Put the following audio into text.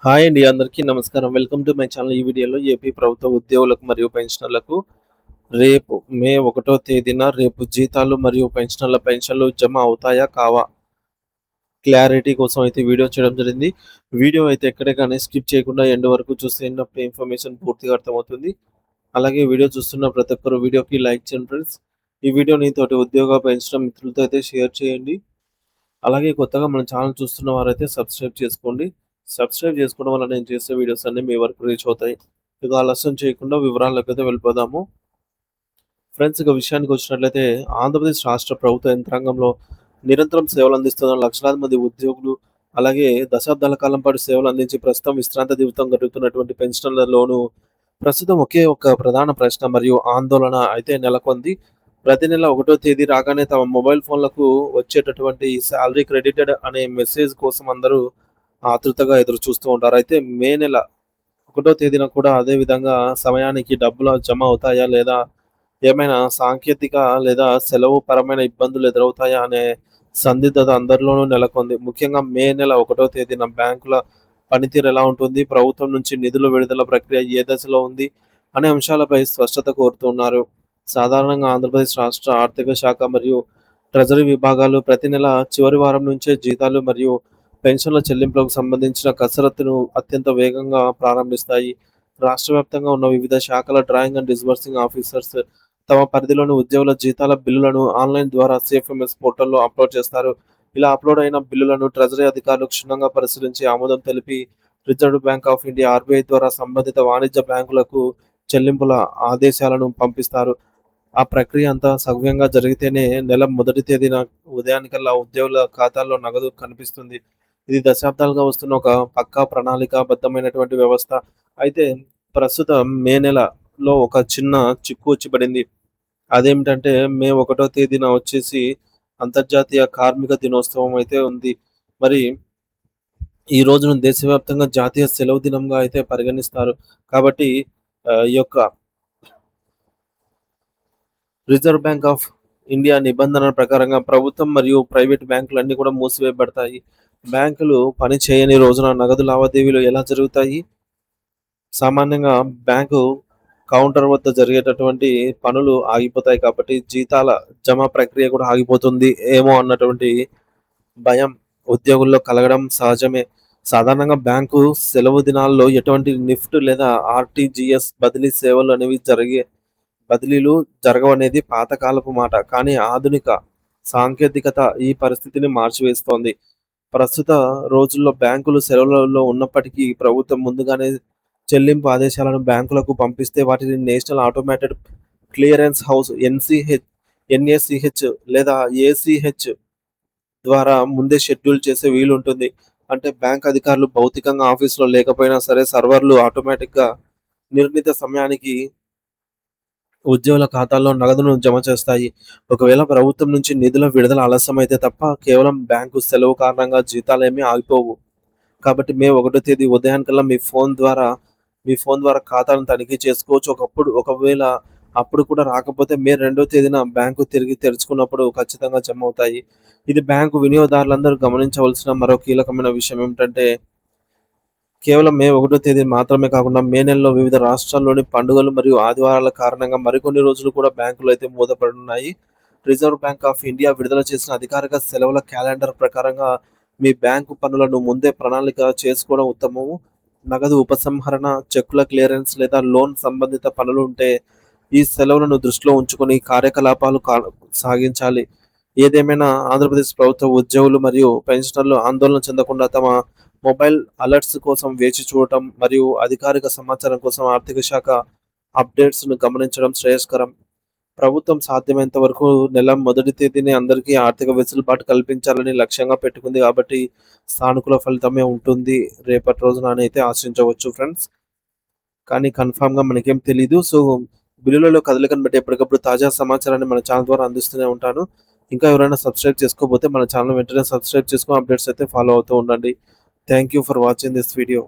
Hi అండి. అందరికీ నమస్కారం. Welcome to my channel. ఈ వీడియోలో ఏపీ ప్రభుత్వ ఉద్యోగులకు మరియు పెన్షనర్లకు రేపు మే 1 తేదీన రేపు జీతాలు మరియు పెన్షన్లు జమ అవుతాయా? కావా? క్లారిటీ కోసం అయితే వీడియో చేయడం జరిగింది. వీడియో అయితే ఎక్కడే కానీ స్కిప్ చేయకుండా ఎండ్ వరకు చూస్తే అప్పుడే ఇన్ఫర్మేషన్ పూర్తిగా అర్థమవుతుంది. అలాగే వీడియో చూస్తున్న ప్రతి ఒక్కరు వీడియోకి లైక్ చేయండి ఫ్రెండ్స్. ఈ వీడియోని తోటి ఉద్యోగ పెన్షన్ మిత్రులతో అయితే షేర్ చేయండి. అలాగే కొత్తగా మన ఛానల్ చూస్తున్న వారైతే సబ్స్క్రైబ్ చేసుకోండి. సబ్స్క్రైబ్ చేసుకోవడం వల్ల నేను చేసే వీడియోస్ అన్నీ మీ వరకు రీచ్ అవుతాయి. ఇక ఆలస్యం చేయకుండా వివరాల్లోకైతే వెళ్ళిపోదాము. ఫ్రెండ్స్, ఇక విషయానికి వచ్చినట్లయితే ఆంధ్రప్రదేశ్ రాష్ట్ర ప్రభుత్వ యంత్రాంగంలో నిరంతరం సేవలు అందిస్తున్న లక్షలాది మంది ఉద్యోగులు, అలాగే దశాబ్దాల కాలం పాటు సేవలు అందించి ప్రస్తుతం విశ్రాంత జీవితం గడుపుతున్నటువంటి పెన్షనర్లలోనూ ప్రస్తుతం ఒకే ఒక ప్రధాన ప్రశ్న మరియు ఆందోళన అయితే నెలకొంది. ప్రతి నెల 1 తేదీ రాగానే తమ మొబైల్ ఫోన్లకు వచ్చేటటువంటి సాలరీ క్రెడిటెడ్ అనే మెసేజ్ కోసం అందరూ ఆతృతగా ఎదురు చూస్తూ ఉంటారు. అయితే మే నెల 1 తేదీన కూడా అదే విధంగా సమయానికి డబ్బులు జమ అవుతాయా? లేదా ఏమైనా సాంకేతిక లేదా సెలవు పరమైన ఇబ్బందులు ఎదురవుతాయా అనే సందిగ్ధత అందరిలోనూ నెలకొంది. ముఖ్యంగా మే నెల 1 తేదీన బ్యాంకుల పనితీరు ఎలా ఉంటుంది? ప్రభుత్వం నుంచి నిధుల విడుదల ప్రక్రియ ఏ దశలో ఉంది? అనే అంశాలపై స్పష్టత కోరుతున్నారు. సాధారణంగా ఆంధ్రప్రదేశ్ రాష్ట్ర ఆర్థిక శాఖ మరియు ట్రెజరీ విభాగాలు ప్రతి నెల చివరి వారం నుంచే జీతాలు మరియు పెన్షన్ల చెల్లింపులకు సంబంధించిన కసరత్తును అత్యంత వేగంగా ప్రారంభిస్తాయి. రాష్ట్ర వ్యాప్తంగా ఉన్న వివిధ శాఖల డ్రాయింగ్ అండ్ డిస్బర్సింగ్ ఆఫీసర్స్ తమ పరిధిలోని ఉద్యోగుల జీతాల బిల్లులను ఆన్లైన్ ద్వారా సిఎఫ్ఎంఎస్ పోర్టల్లో అప్లోడ్ చేస్తారు. ఇలా అప్లోడ్ అయిన బిల్లులను ట్రెజరీ అధికారులు క్షుణ్ణంగా పరిశీలించి ఆమోదం తెలిపి reserve bank of India RBI ద్వారా సంబంధిత వాణిజ్య బ్యాంకులకు చెల్లింపుల ఆదేశాలను పంపిస్తారు. ఆ ప్రక్రియ అంతా సవ్యంగా జరిగితేనే నెల మొదటి తేదీన ఉదయానికల్లా ఉద్యోగుల ఖాతాల్లో నగదు కనిపిస్తుంది. ఇది దశాబ్దాలుగా వస్తున్న ఒక పక్కా ప్రణాళికాబద్ధమైనటువంటి వ్యవస్థ. అయితే ప్రస్తుతం మే నెలలో ఒక చిన్న చిక్కు వచ్చి పడింది. అదేమిటంటే మే 1 తేదీన వచ్చేసి అంతర్జాతీయ కార్మిక దినోత్సవం అయితే ఉంది. మరి ఈ రోజును దేశవ్యాప్తంగా జాతీయ సెలవు దినంగా అయితే పరిగణిస్తారు. కాబట్టి ఈ యొక్క రిజర్వ్ బ్యాంక్ ఆఫ్ ఇండియా నిబంధనల ప్రకారంగా ప్రభుత్వం మరియు ప్రైవేట్ బ్యాంకులన్నీ కూడా మూసివేయబడతాయి. బ్యాంకులు పని చేయని రోజున నగదు లావాదేవీలు ఎలా జరుగుతాయి? సామాన్యంగా బ్యాంకు కౌంటర్ వద్ద జరిగేటటువంటి పనులు ఆగిపోతాయి కాబట్టి జీతాల జమ ప్రక్రియ కూడా ఆగిపోతుంది ఏమో అన్నటువంటి భయం ఉద్యోగుల్లో కలగడం సహజమే. సాధారణంగా బ్యాంకు సెలవు దినాల్లో ఎటువంటి నిఫ్ట్ లేదా ఆర్టీజీఎస్ బదిలీ సేవలు అనేవి బదిలీలు జరగవనేది పాతకాలపు మాట. కానీ ఆధునిక సాంకేతికత ఈ పరిస్థితిని మార్చివేస్తోంది. ప్రస్తుత రోజుల్లో బ్యాంకులు సెలవులలో ఉన్నప్పటికీ ప్రభుత్వం ముందుగానే చెల్లింపు ఆదేశాలను బ్యాంకులకు పంపిస్తే వాటిని national automated clearance house NACH లేదా ఏసీహెచ్ ద్వారా ముందే షెడ్యూల్ చేసే వీలుంటుంది. అంటే బ్యాంక్ అధికారులు భౌతికంగా ఆఫీస్‌లో లేకపోయినా సరే సర్వర్‌లు ఆటోమేటిక్‌గా నిర్ణీత సమయానికి ఉద్యోగుల ఖాతాల్లో నగదును జమ చేస్తాయి. ఒకవేళ ప్రభుత్వం నుంచి నిధుల విడుదల ఆలస్యమైతే తప్ప కేవలం బ్యాంకు సెలవు కారణంగా జీతాలేమీ ఆగిపోవు. కాబట్టి మే 1 తేదీ ఉదయానికల్లా మీ ఫోన్ ద్వారా ఖాతాను తనిఖీ చేసుకోవచ్చు. ఒకవేళ అప్పుడు కూడా రాకపోతే మే 2 తేదీన బ్యాంకు తిరిగి తెరుచుకున్నప్పుడు ఖచ్చితంగా జమ అవుతాయి. ఇది బ్యాంకు వినియోగదారులందరూ గమనించవలసిన మరో కీలకమైన విషయం ఏమిటంటే కేవలం మే 1 తేదీ మాత్రమే కాకుండా మే నెలలో వివిధ రాష్ట్రాల్లోని పండుగలు మరియు ఆదివారాల కారణంగా మరికొన్ని రోజులు కూడా బ్యాంకులు అయితే మూతపడున్నాయి. రిజర్వ్ బ్యాంక్ ఆఫ్ ఇండియా విడుదల చేసిన అధికారిక సెలవుల క్యాలెండర్ ప్రకారంగా మీ బ్యాంకు పనులను ముందే ప్రణాళిక చేసుకోవడం ఉత్తమము. నగదు ఉపసంహరణ, చెక్కుల క్లియరెన్స్ లేదా లోన్ సంబంధిత పనులు ఉంటే ఈ సెలవులను దృష్టిలో ఉంచుకొని కార్యకలాపాలు సాగించాలి. ఏదేమైనా ఆంధ్రప్రదేశ్ ప్రభుత్వ ఉద్యోగులు మరియు పెన్షనర్లు ఆందోళన చెందకుండా తమ మొబైల్ అలర్ట్స్ కోసం వేచి చూడటం మరియు అధికారిక సమాచారం కోసం ఆర్థిక శాఖ అప్డేట్స్‌ను గమనించడం శ్రేయస్కరం. ప్రభుత్వం సాధ్యమైనంత వరకు నెల మొదటి తేదీనే అందరికీ ఆర్థిక వెసులుబాటు కల్పించాలని లక్ష్యంగా పెట్టుకుంది కాబట్టి సానుకూల ఫలితమే ఉంటుంది రేపటి రోజున అని అయితే ఆశించవచ్చు ఫ్రెండ్స్. కానీ కన్ఫర్మ్‌గా మనకేం తెలీదు. సో, బిల్లులలో కదలికను బట్టి ఎప్పటికప్పుడు తాజా సమాచారాన్ని మన ఛానల్ ద్వారా అందిస్తూనే ఉంటాను. ఇంకా ఎవరైనా సబ్స్క్రైబ్ చేసుకోకపోతే మన ఛానల్ వెంటనే సబ్స్క్రైబ్ చేసుకొని అప్డేట్స్ అయితే ఫాలో అవుతూ ఉండండి. Thank you for watching this video.